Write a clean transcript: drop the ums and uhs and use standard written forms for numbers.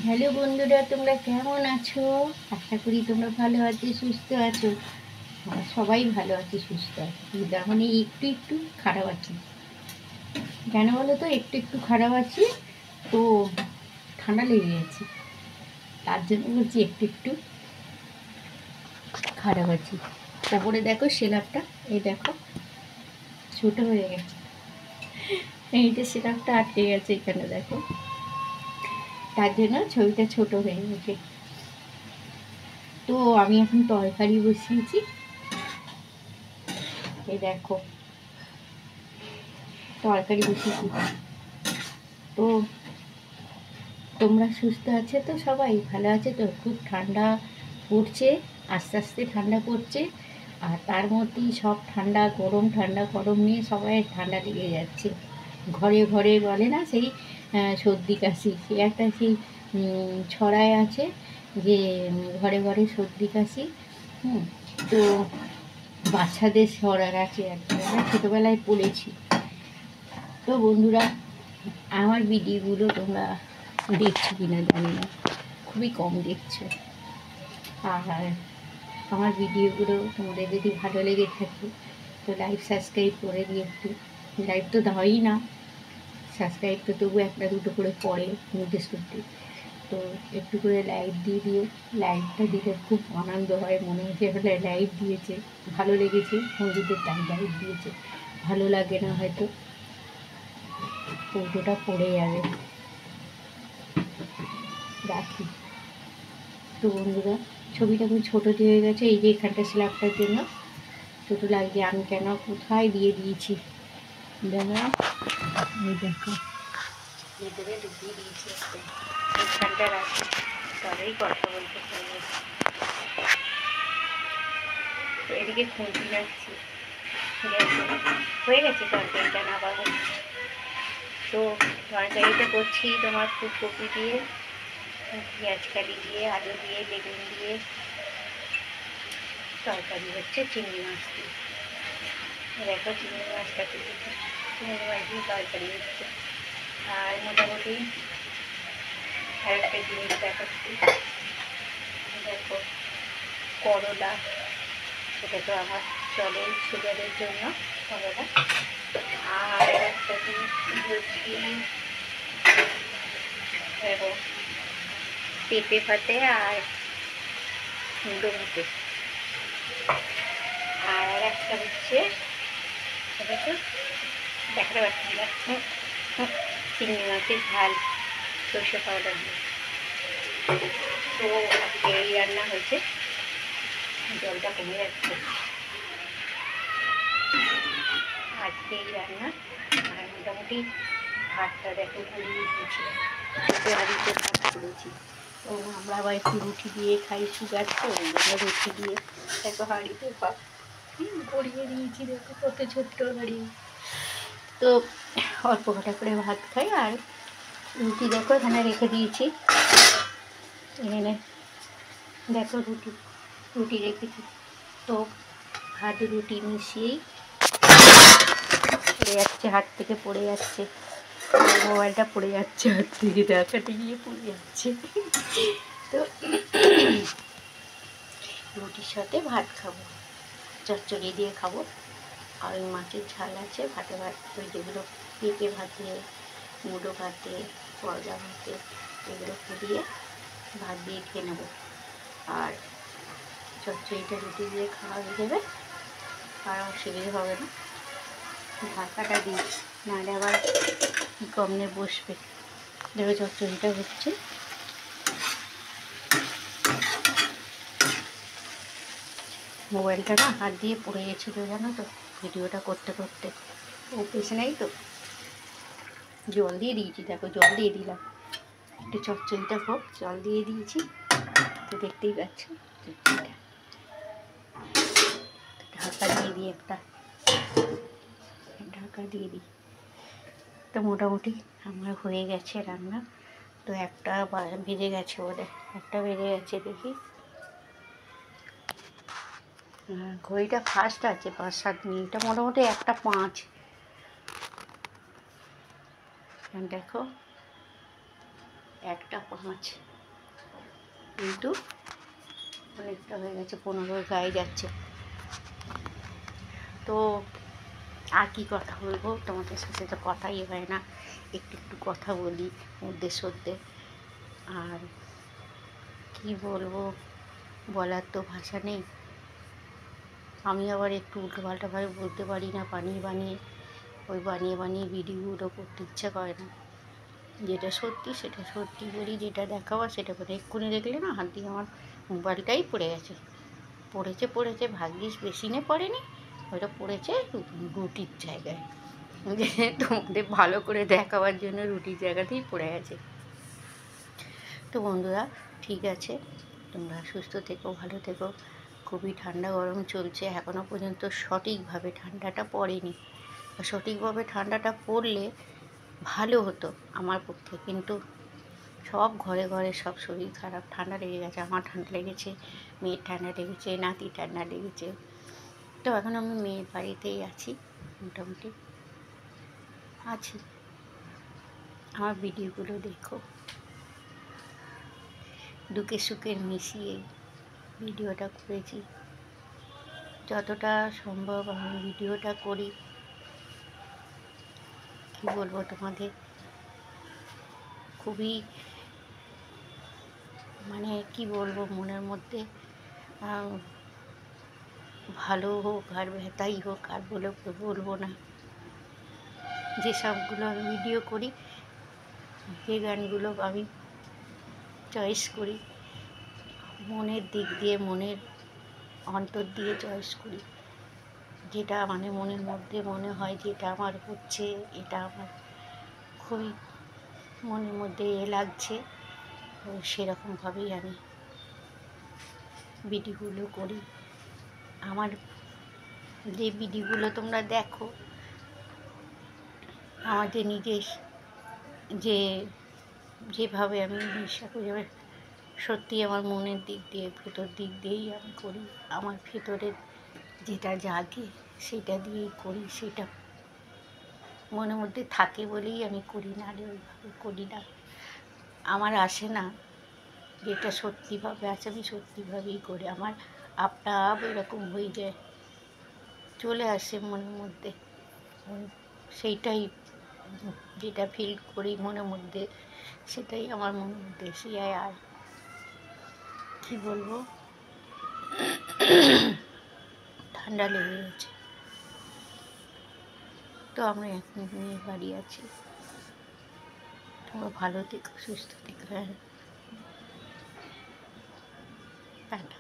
Hello বন্ধুরা, তোমরা কেমন আছো? আশা করি তোমরা ভালো আছো, সুস্থ আছো। আমরা সবাই ভালো আছি, সুস্থ আছি, কিন্তু এখন এই একটু একটু খারাপ আছি। কেন বলো তো? একটু একটু খারাপ আছি তো, ঠান্ডা লেগে গেছে, তার জন্য বলছি একটু একটু খারাপ আছি। তারপরে দেখো সেলাপটা, এই দেখো ছোটো হয়ে গেছে, এইটা সেলাপটা আটকে গেছে এখানে, দেখো তার জন্য ছবিটা ছোট হয়ে গেছে। তো আমি এখন তরকারি বসিয়েছি, এই দেখো তরকারি বসিয়েছি। তো তোমরা সুস্থ আছে তো? সবাই ভালো আছে তো? খুব ঠান্ডা পড়ছে, আস্তে আস্তে ঠান্ডা পড়ছে, আর তার মধ্যেই সব ঠান্ডা গরম নিয়ে সবাই ঠান্ডা লেগে যাচ্ছে। ঘরে ঘরে বলে না সেই সর্দি কাশি, সে একটা সেই ছড়ায় আছে যে ঘরে ঘরে সর্দি কাশি। তো বাচ্চাদের ছড়ার আছে আর কি, আমরা ছোটোবেলায় পড়েছি। তো বন্ধুরা, আমার ভিডিওগুলো তোমরা দেখছো কি না জানি না, খুবই কম দেখছো। আর আমার ভিডিওগুলো তোমাদের যদি ভালো লেগে থাকে তো লাইক সাবস্ক্রাইব করে দিও একটু। লাইক তো দাওই না, সাবস্ক্রাইব তো তবু একটা দুটো করে পড়ে নোটিস করতে, তো একটু করে লাইক দিয়ে দিও। লাইকটা দিলে খুব আনন্দ হয়, মনে হচ্ছে এবারে লাইক দিয়েছে, ভালো লেগেছে, বন্ধুদের তাই লাইক দিয়েছে। ভালো লাগে না হয়তো ফটোটা পড়ে যাবে, রাখি। তো বন্ধুরা, ছবিটা খুব ছোটো হয়ে গেছে, এই যে এখানটা স্ল্যাবটার জন্য ছোটো লাগছে। আমি কেন কোথায় দিয়ে দিয়েছি দেখো, এই দেখো ভিতরে ঢুকিয়ে দিয়েছি, এখানটা রাখি, তবেই কথা বলতে পারবো। এদিকে খুঁটি রাখছি, হয়ে গেছে তরকারিটা না বাবু। তো তরকারিটা করছি তোমার ফুলকপি দিয়ে, পেঁয়াজ কালি দিয়ে, আলু দিয়ে, বেগুন দিয়ে তরকারি হচ্ছে, চিংড়ি মাছ দিয়ে। দেখো চিংড়ি মাছটা কেটেছি, চিংড়ি মাছ দিয়ে তরকারি হচ্ছে। আর মোটামুটি আরেকটা জিনিস দেখাচ্ছি, দেখো করলা, সেটা তো আমার চলে সুগারের জন্য করলা। আর একটা জিনিস বলছি, দেখো পেঁপে ভাতে আর মুড়ো ভাতে। আর একটা হচ্ছে দেখো, দেখাতে পাচ্ছি না, চিংড়ি মাছের ঝাল সর্ষে পাউডার দিয়ে। তো আজকে এই রান্না হয়েছে, জলটা কমে যাচ্ছে, আজকে এই রান্না। আর মোটামুটি ভাতটা দেখো পুড়িয়ে দিয়েছি, ছোটো হাঁড়িতে ভাত করেছি। তো আমরা আবার একটু রুটি দিয়ে খাই, সুগার তো রুটি দিয়ে দেখো হাঁড়িতে ভাত গড়িয়ে দিয়েছি, দেখো কত ছোট্ট হাঁড়ি। তো অল্প কটা করে ভাত খাই, আর রুটি দেখো এখানে রেখে দিয়েছি, এখানে দেখো রুটি রেখেছি। তো ভাত রুটি মিশিয়েই পড়ে যাচ্ছে, হাত থেকে পড়ে যাচ্ছে, মোবাইলটা পড়ে যাচ্ছে হাত থেকে, দেখাতে গিয়ে পড়ে যাচ্ছে। তো রুটির সাথে ভাত খাবো, চচ্চড়ি দিয়ে খাবো। আর ওই মাছের ঝাল আছে, ভাতে ভাত, ওই যেগুলো পেঁপে ভাতে, মুড়ো ভাতে, করলা ভাতে, এগুলো পুড়িয়ে ভাত দিয়ে খেয়ে নেবো। আর চচ্চড়িটা রুটি দিয়ে খাওয়া হয়ে যাবে, আর অসুবিধা হবে না। ঢাকাটা দিই, নাহলে আবার কমনে বসবে। দেখো চচ্চড়িটা হচ্ছে, মোবাইলটা না হাত দিয়ে পড়ে গেছিলো জানো তো, ভিডিওটা করতে করতে। ও পেছনেই তো জল দিয়ে দিয়েছি, দেখো জল দিয়ে দিলাম, একটু চচ্চড়িটা হোক, জল দিয়ে দিয়েছি, তো দেখতেই পাচ্ছ চচ্চড়িটা। ঢাকা দিয়ে দিই, একটা ঢাকা দিয়ে দিই। তো মোটামুটি আমার হয়ে গেছে রান্না। তো একটা বেজে গেছে, বলে একটা বেজে গেছে, দেখি ঘড়িটা ফাস্ট আছে, 5-7 মিনিট, মোটামুটি 1:05। দেখো 1:05। কিন্তু অনেকটা হয়ে গেছে, 15 গায়ে যাচ্ছে। তো আর কি কথা বলবো, তোমাদের সাথে তো কথাই হয় না, একটু একটু কথা বলি মধ্যে। আর কি বলবো, বলার তো ভাষা নেই। আমি আবার একটু উল্টোপাল্টাভাবে বলতে পারি না, বানিয়ে ভিডিওগুলো করতে ইচ্ছা করে না। যেটা সত্যি সেটা সত্যি বলি, যেটা দেখাবার সেটা বলি। এক্ষুনি দেখলে না, হাত দিয়ে আমার মোবাইলটাই পড়ে গেছে। পড়েছে ভাগ্যিস বেসিনে পড়েনি, ওটা পড়েছে রুটির জায়গায়, যে তোমাদের ভালো করে দেখাবার জন্য রুটির জায়গাতেই পড়ে গেছে। তো বন্ধুরা, ঠিক আছে, তোমরা সুস্থ থেকো, ভালো থেকো। খুবই ঠান্ডা গরম চলছে, এখনও পর্যন্ত সঠিকভাবে ঠান্ডাটা পড়েনি। সঠিকভাবে ঠান্ডাটা পড়লে ভালো হতো আমার পক্ষে, কিন্তু সব ঘরে ঘরে সব শরীর খারাপ, ঠান্ডা লেগে গেছে। আমার ঠান্ডা লেগেছে, মেয়ের ঠান্ডা লেগেছে, নাতির ঠান্ডা লেগেছে। তো এখন আমি মেয়ের বাড়িতেই আছি, মোটামুটি আছি। আমার ভিডিওগুলো দেখো, দুঃখে সুখের মিশিয়ে ভিডিওটা করেছি। যতটা সম্ভব আমি ভিডিওটা করি। কি বলবো তোমাদের, খুবই মানে কি বলবো, মনের মধ্যে ভালো হোক আর ব্যথাই হোক, আর বলবো না। যেসবগুলো আমি ভিডিও করি, যে গানগুলো আমি চয়েস করি, মনের দিক দিয়ে, মনের অন্তর দিয়ে চয়েস করি। যেটা মানে মনের মধ্যে মনে হয় যেটা আমার হচ্ছে, এটা আমার খুবই মনের মধ্যে লাগছে, তো সেরকমভাবেই আমি ভিডিওগুলো করি। আমার যে ভিডিওগুলো তোমরা দেখো, আমাদের নিজের যেভাবে আমি বিশ্বাস করি, সত্যি আমার মনের দিক দিয়ে, ভেতর দিক দিয়েই আমি করি। আমার ভেতরের যেটা জাগে সেটা দিয়েই করি, সেটা মনের মধ্যে থাকে বলেই আমি করি, না হলে ওইভাবে করি না। আমার আসে না, যেটা সত্যিভাবে আছে আমি সত্যিভাবেই করি। আমার আপনা আপ এরকম হয়ে যায়, চলে আসে মনের মধ্যে, সেইটাই যেটা ফিল করি মনের মধ্যে, সেটাই আমার মনের মধ্যে এসে যায়। আর কি বলবো, ঠান্ডা লেগে গেছে। তো আমরা এখন মেয়ের বাড়ি আছি। তোমরা ভালো থেকো, সুস্থ থেকো। টাটা।